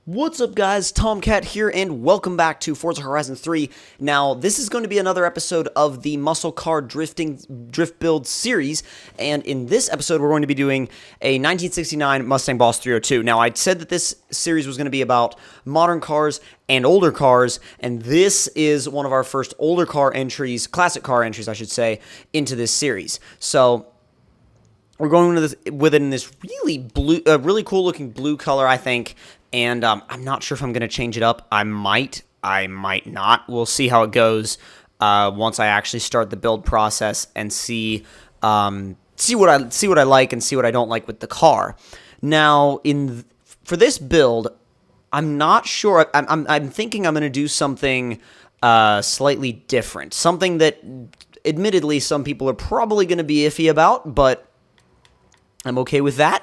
What's up, guys? Tomcat here, and welcome back to Forza Horizon 3. Now, this is going to be another episode of the Muscle Car Drift Build series, and in this episode, we're going to be doing a 1969 Mustang Boss 302. Now, I said that this series was going to be about modern cars and older cars, and this is one of our first older car entries, classic car entries, I should say, into this series. So, we're going with it in this really cool looking blue color, I think. And I'm not sure if I'm going to change it up. I might not. We'll see how it goes once I actually start the build process and see what I like and see what I don't like with the car. Now, for this build, I'm not sure. I'm thinking I'm going to do something slightly different. Something that, admittedly, some people are probably going to be iffy about, but I'm okay with that.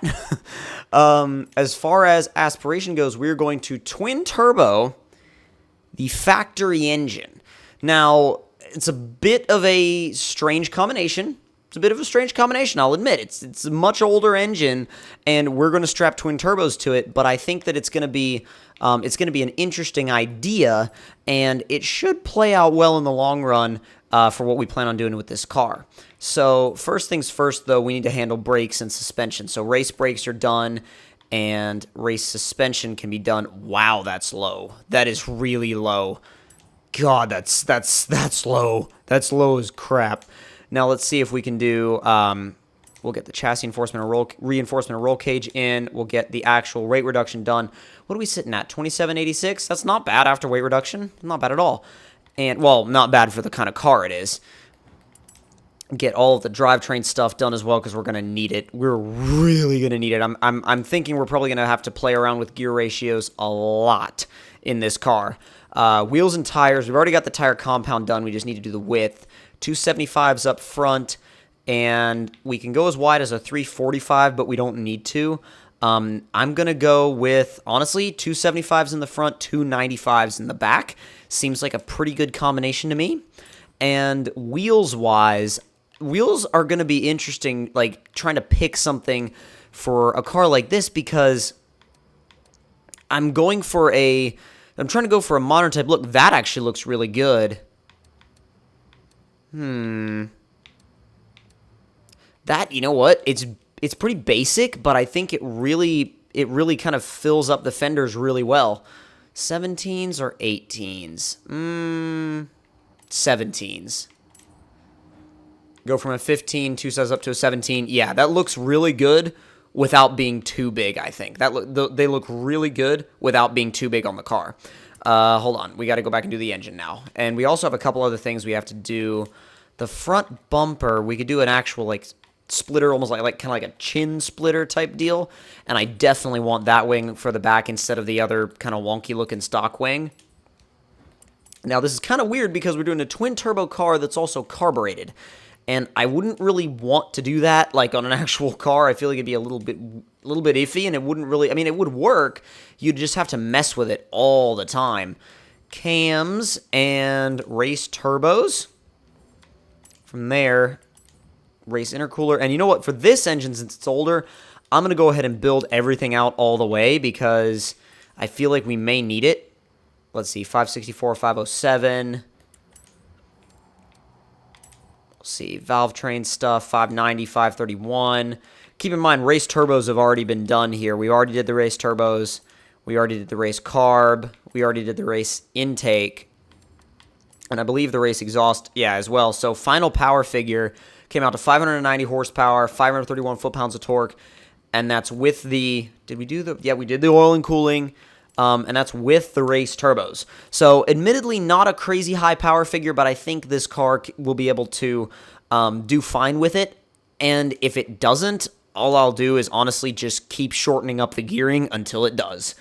As far as aspiration goes, we're going to twin turbo the factory engine. Now, it's a bit of a strange combination. I'll admit. It's a much older engine, and we're going to strap twin turbos to it, but I think that it's going to be an interesting idea, and it should play out well in the long run for what we plan on doing with this car. So first things first, though, we need to handle brakes and suspension. So race brakes are done, and race suspension can be done. Wow, that's low. That is really low. God, that's low. That's low as crap. Now let's see if we can do. We'll get the chassis reinforcement and roll cage in. We'll get the actual weight reduction done. What are we sitting at? 2786. That's not bad after weight reduction. Not bad at all. And well, not bad for the kind of car it is. Get all of the drivetrain stuff done as well because we're gonna need it. We're really gonna need it. I'm thinking we're probably gonna have to play around with gear ratios a lot in this car. Wheels and tires. We've already got the tire compound done. We just need to do the width. 275s up front, and we can go as wide as a 345, but we don't need to. I'm gonna go with, honestly, 275s in the front, 295s in the back. Seems like a pretty good combination to me. And wheels-wise, wheels are going to be interesting, like trying to pick something for a car like this, because I'm trying to go for a modern type look. That actually looks really good. That, you know what? It's pretty basic, but I think it really kind of fills up the fenders really well. 17s or 18s? 17s. Go from a 15, two sizes up to a 17. Yeah, that looks really good without being too big, I think. They look really good without being too big on the car. Hold on. We got to go back and do the engine now. And we also have a couple other things we have to do. The front bumper, we could do an actual, like, splitter, almost like kind of like a chin splitter type deal. And I definitely want that wing for the back instead of the other kind of wonky-looking stock wing. Now, this is kind of weird because we're doing a twin-turbo car that's also carbureted. And I wouldn't really want to do that, like, on an actual car. I feel like it'd be a little bit iffy, and it wouldn't really... I mean, it would work. You'd just have to mess with it all the time. Cams and race turbos. From there, race intercooler. And you know what? For this engine, since it's older, I'm going to go ahead and build everything out all the way because I feel like we may need it. Let's see, 564, 507. Let's see, valve train stuff, 590, 531. Keep in mind, race turbos have already been done here. We already did the race turbos. We already did the race carb. We already did the race intake. And I believe the race exhaust, yeah, as well. So final power figure came out to 590 horsepower, 531 foot-pounds of torque. And that's with the, did we do the, yeah, we did the oil and cooling. And that's with the race turbos. So, admittedly, not a crazy high power figure, but I think this car will be able to do fine with it. And if it doesn't, all I'll do is honestly just keep shortening up the gearing until it does.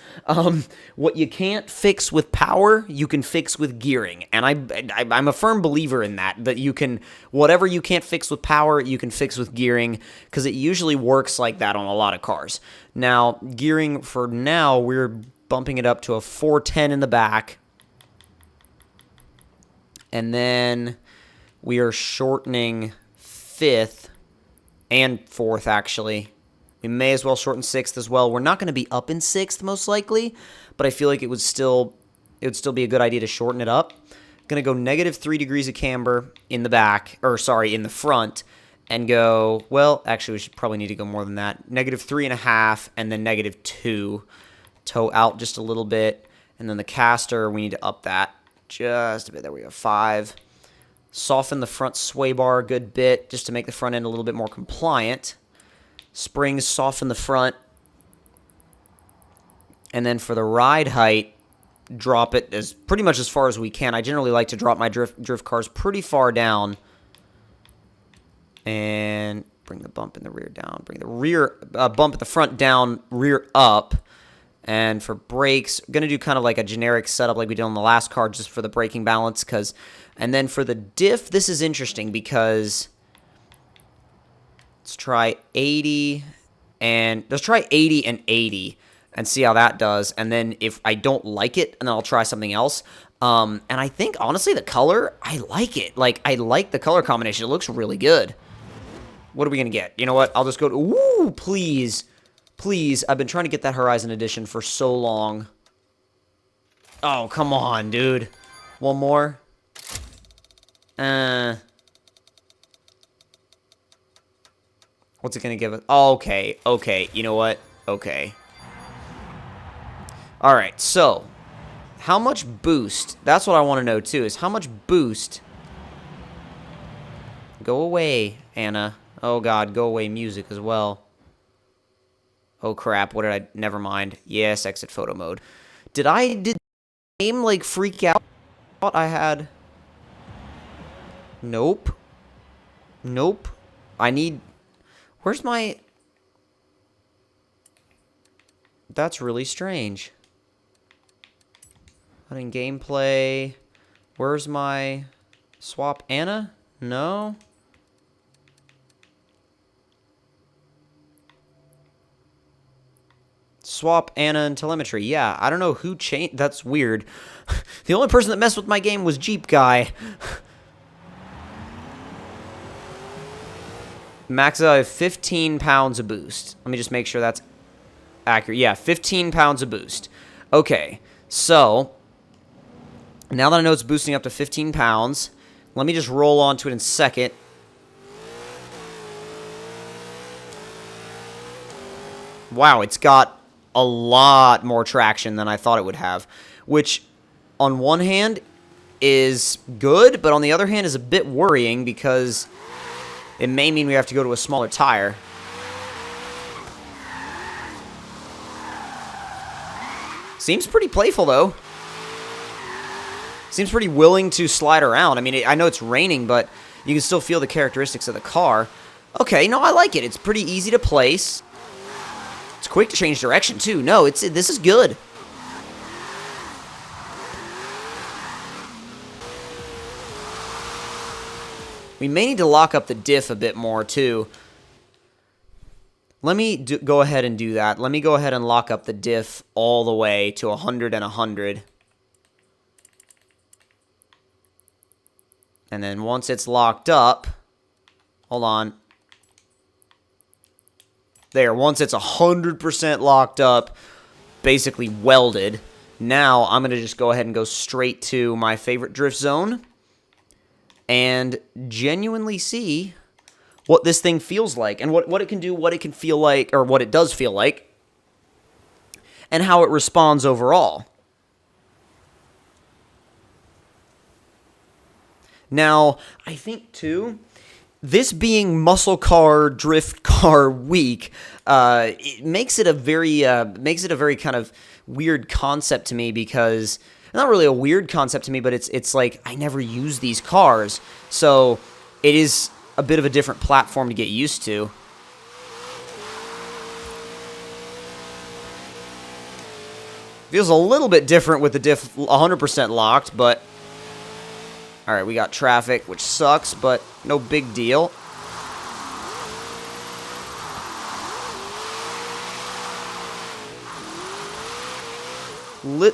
What you can't fix with power, you can fix with gearing. And I'm a firm believer in that you can, whatever you can't fix with power, you can fix with gearing, because it usually works like that on a lot of cars. Now, gearing for now, we're bumping it up to a 410 in the back. And then we are shortening fifth and fourth, actually. We may as well shorten 6th as well. We're not going to be up in 6th most likely, but I feel like it would still be a good idea to shorten it up. Going to go -3 degrees of camber in the back, or sorry, in the front, and go, well, actually we should probably need to go more than that. -3.5 and then -2. Toe out just a little bit, and then the caster, we need to up that just a bit. There we go, 5. Soften the front sway bar a good bit just to make the front end a little bit more compliant. Springs, soften the front. And then for the ride height, drop it as pretty much as far as we can. I generally like to drop my drift cars pretty far down. And bring the bump in the rear down. Bring the rear bump at the front down, rear up. And for brakes, I'm going to do kind of like a generic setup like we did on the last car just for the braking balance. And then for the diff, this is interesting because let's try 80 and 80 and see how that does. And then if I don't like it, and then I'll try something else. And I think, honestly, the color, I like it. Like, I like the color combination. It looks really good. What are we going to get? You know what? I'll just go to, ooh, please. Please, I've been trying to get that Horizon Edition for so long. Oh, come on, dude. One more. What's it going to give us? Oh, okay, okay. You know what? Okay. All right, so how much boost? That's what I want to know, too, is how much boost. Go away, Anna. Oh, God, go away music as well. Oh, crap. What did I... Never mind. Yes, exit photo mode. Did the game, like, freak out? I had... Nope. Nope. I need... Where's my... That's really strange. Not in gameplay. Where's my... Swap Anna? No. Swap Anna and telemetry. Yeah, I don't know who changed. That's weird. The only person that messed with my game was Jeep Guy. Max out 15 pounds of boost. Let me just make sure that's accurate. Yeah, 15 pounds of boost. Okay, so now that I know it's boosting up to 15 pounds, let me just roll onto it in a second. Wow, it's got a lot more traction than I thought it would have, which on one hand is good, but on the other hand is a bit worrying because it may mean we have to go to a smaller tire. Seems pretty playful, though. Seems pretty willing to slide around. I mean, I know it's raining, but you can still feel the characteristics of the car. Okay, no, I like it. It's pretty easy to place. It's quick to change direction, too. No, this is good. We may need to lock up the diff a bit more, too. Let me go ahead and do that. Let me go ahead and lock up the diff all the way to 100 and 100. And then once it's locked up... Hold on. There, once it's 100% locked up, basically welded, now I'm going to just go ahead and go straight to my favorite drift zone and genuinely see what this thing feels like and what it can do, what it can feel like, or what it does feel like, and how it responds overall. Now, I think, too... This being muscle car, drift car week, it makes it a very kind of weird concept to me because not really a weird concept to me, but it's like I never use these cars, so it is a bit of a different platform to get used to. Feels a little bit different with the diff 100% locked, but. Alright, we got traffic, which sucks, but no big deal.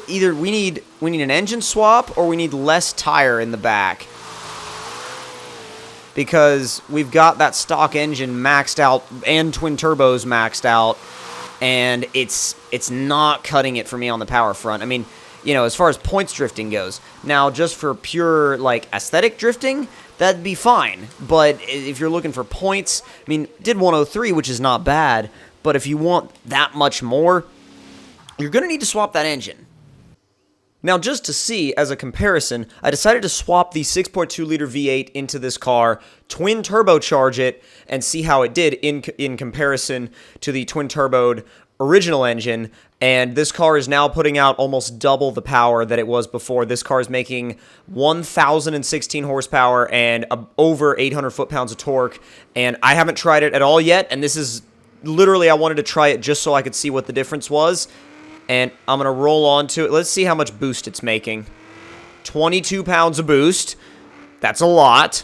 Either we need an engine swap or we need less tire in the back. because we've got that stock engine maxed out and twin turbos maxed out, and it's not cutting it for me on the power front. I mean, you know, as far as points drifting goes. Now, just for pure, like, aesthetic drifting, that'd be fine. But if you're looking for points, I mean, did 103, which is not bad, but if you want that much more, you're going to need to swap that engine. Now, just to see, as a comparison, I decided to swap the 6.2-liter V8 into this car, twin turbocharge it, and see how it did in comparison to the twin-turboed original engine, and this car is now putting out almost double the power that it was before. This car is making 1,016 horsepower and over 800 foot-pounds of torque, and I haven't tried it at all yet, and this is literally, I wanted to try it just so I could see what the difference was, and I'm going to roll on to it. Let's see how much boost it's making. 22 pounds of boost. That's a lot.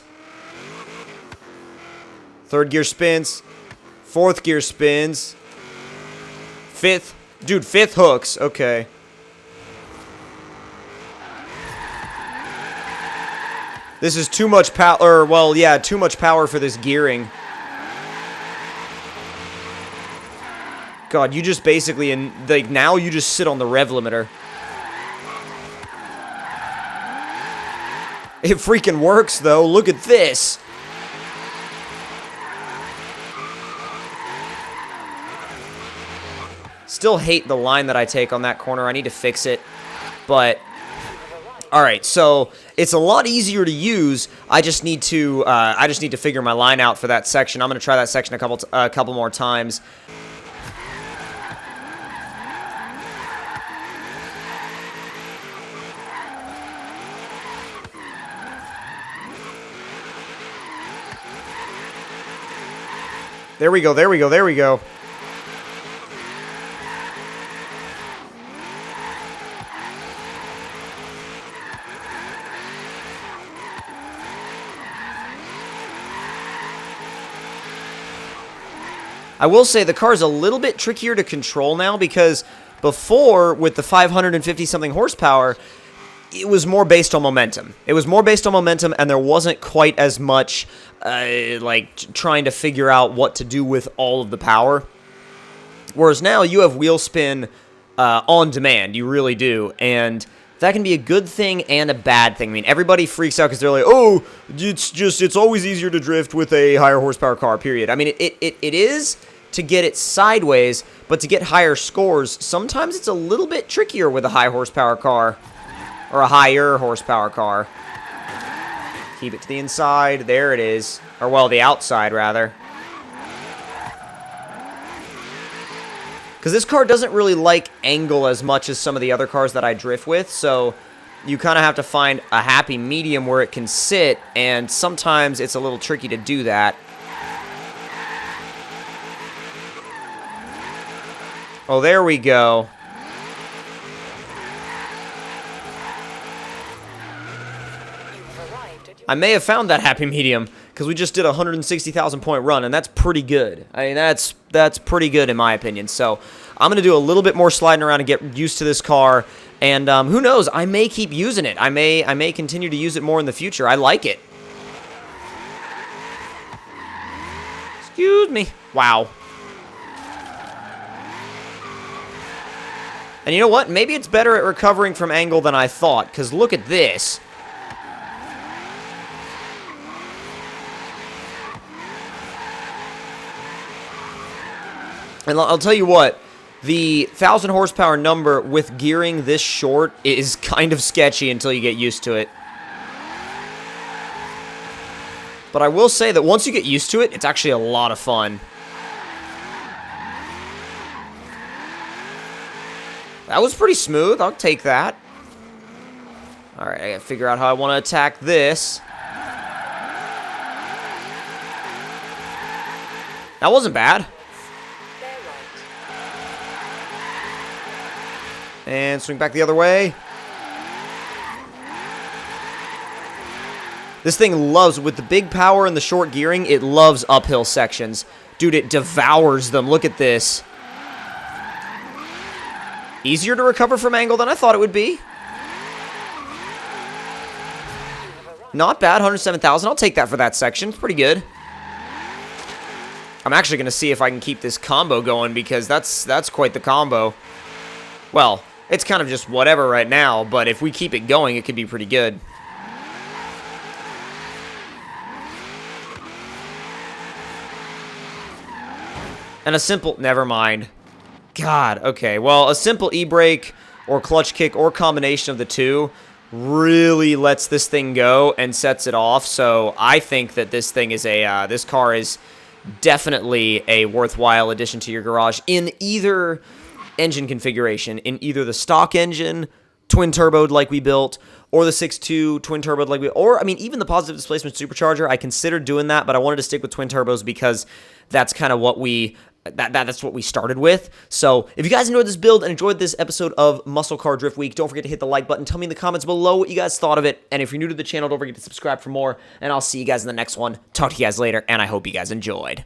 Third gear spins. Fourth gear spins. Fifth. Dude, fifth hooks. Okay. This is too much power. Well, yeah, too much power for this gearing. God, you just basically, like, now you just sit on the rev limiter. It freaking works, though. Look at this. Still hate the line that I take on that corner. I need to fix it. But, alright, so it's a lot easier to use. I just need to figure my line out for that section. I'm going to try that section a couple more times. There we go, there we go, there we go. I will say the car's a little bit trickier to control now because before, with the 550-something horsepower, it was more based on momentum. It was more based on momentum, and there wasn't quite as much, like, trying to figure out what to do with all of the power. Whereas now, you have wheel spin on demand. You really do. And that can be a good thing and a bad thing. I mean, everybody freaks out because they're like, oh, it's always easier to drift with a higher horsepower car, period. I mean, it is to get it sideways, but to get higher scores, sometimes it's a little bit trickier with a high horsepower car. Or a higher horsepower car. Keep it to the inside. There it is. Or, well, the outside, rather. Because this car doesn't really like angle as much as some of the other cars that I drift with, so you kind of have to find a happy medium where it can sit, and sometimes it's a little tricky to do that. Oh, there we go. I may have found that happy medium because we just did a 160,000 point run, and that's pretty good. I mean, that's pretty good in my opinion. So I'm going to do a little bit more sliding around and get used to this car, and who knows, I may keep using it. I may continue to use it more in the future. I like it. Excuse me. Wow. And you know what? Maybe it's better at recovering from angle than I thought, because look at this. And I'll tell you what, the 1,000 horsepower number with gearing this short is kind of sketchy until you get used to it. But I will say that once you get used to it, it's actually a lot of fun. That was pretty smooth. I'll take that. Alright, I gotta figure out how I want to attack this. That wasn't bad. And swing back the other way. This thing loves, with the big power and the short gearing, it loves uphill sections. Dude, it devours them. Look at this. Easier to recover from angle than I thought it would be. Not bad, 107,000. I'll take that for that section. It's pretty good. I'm actually going to see if I can keep this combo going because that's quite the combo. Well, it's kind of just whatever right now, but if we keep it going, it could be pretty good. And a simple... Never mind. God, okay. Well, a simple e-brake or clutch kick or combination of the two really lets this thing go and sets it off. So I think that this thing is a... this car is definitely a worthwhile addition to your garage in either engine configuration, in either the stock engine, twin-turboed like we built, or the 6.2 twin-turboed like we... Or, I mean, even the positive displacement supercharger, I considered doing that, but I wanted to stick with twin-turbos because that's kind of what we... That's what we started with. So if you guys enjoyed this build and enjoyed this episode of Muscle Car Drift Week, don't forget to hit the like button. Tell me in the comments below what you guys thought of it. And if you're new to the channel, don't forget to subscribe for more. And I'll see you guys in the next one. Talk to you guys later, and I hope you guys enjoyed.